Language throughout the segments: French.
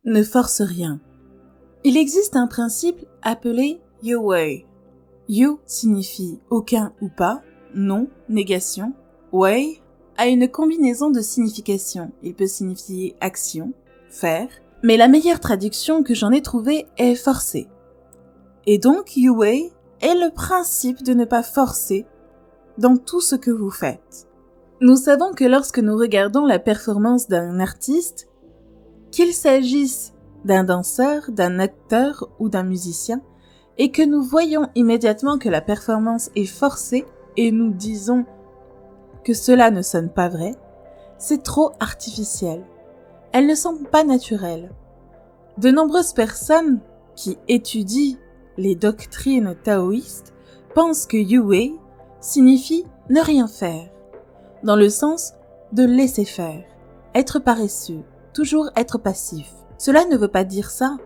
ne force rien. Il existe un principe appelé Your Way. You signifie aucun ou pas, non, négation. Way a une combinaison de significations. Il peut signifier action, faire, mais la meilleure traduction que j'en ai trouvée est forcer. Et donc, Your Way est le principe de ne pas forcer dans tout ce que vous faites. Nous savons que lorsque nous regardons la performance d'un artiste, qu'il s'agisse d'un danseur, d'un acteur ou d'un musicien, et que nous voyons immédiatement que la performance est forcée et nous disons que cela ne sonne pas vrai, c'est trop artificiel. Elle ne semble pas naturelle. De nombreuses personnes qui étudient les doctrines taoïstes pensent que Yue signifie ne rien faire, dans le sens de laisser faire, être paresseux, toujours être passif. Cela ne veut pas dire ça.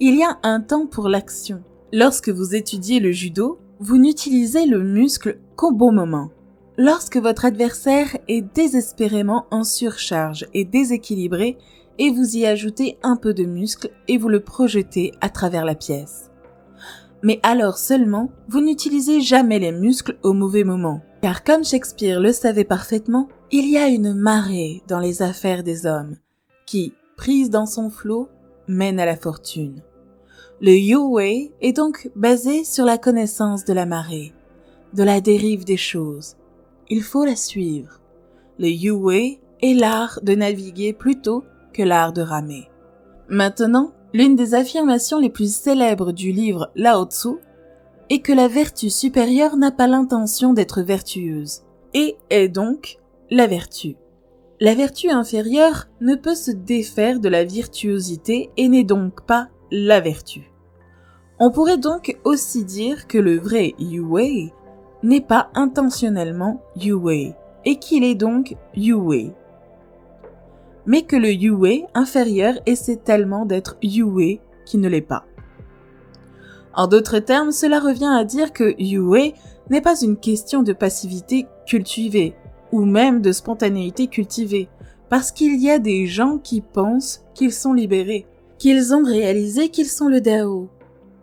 Il y a un temps pour l'action. Lorsque vous étudiez le judo, vous n'utilisez le muscle qu'au bon moment. Lorsque votre adversaire est désespérément en surcharge et déséquilibré, et vous y ajoutez un peu de muscle et vous le projetez à travers la pièce. Mais alors seulement, vous n'utilisez jamais les muscles au mauvais moment. Car comme Shakespeare le savait parfaitement, il y a une marée dans les affaires des hommes qui, prise dans son flot, mène à la fortune. Le Yue est donc basé sur la connaissance de la marée, de la dérive des choses. Il faut la suivre. Le Yue est l'art de naviguer plutôt que l'art de ramer. Maintenant, l'une des affirmations les plus célèbres du livre Lao Tzu est que la vertu supérieure n'a pas l'intention d'être vertueuse, et est donc la vertu. La vertu inférieure ne peut se défaire de la virtuosité et n'est donc pas la vertu. On pourrait donc aussi dire que le vrai Yue n'est pas intentionnellement Yue, et qu'il est donc Yue. Mais que le Yue inférieur essaie tellement d'être Yue qui ne l'est pas. En d'autres termes, cela revient à dire que Yue n'est pas une question de passivité cultivée, ou même de spontanéité cultivée, parce qu'il y a des gens qui pensent qu'ils sont libérés, qu'ils ont réalisé qu'ils sont le Dao,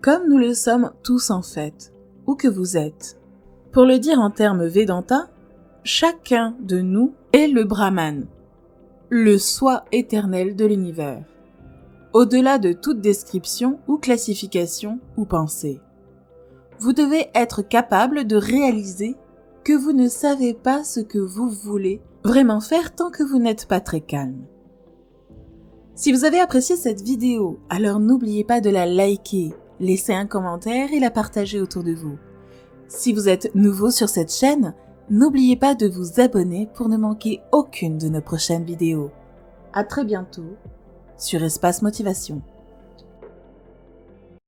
comme nous le sommes tous en fait, où que vous êtes. Pour le dire en termes Vedanta, chacun de nous est le Brahman, le soi éternel de l'univers, au-delà de toute description ou classification ou pensée. Vous devez être capable de réaliser que vous ne savez pas ce que vous voulez vraiment faire tant que vous n'êtes pas très calme. Si vous avez apprécié cette vidéo, alors n'oubliez pas de la liker, laisser un commentaire et la partager autour de vous. Si vous êtes nouveau sur cette chaîne, n'oubliez pas de vous abonner pour ne manquer aucune de nos prochaines vidéos. À très bientôt sur Espace Motivation.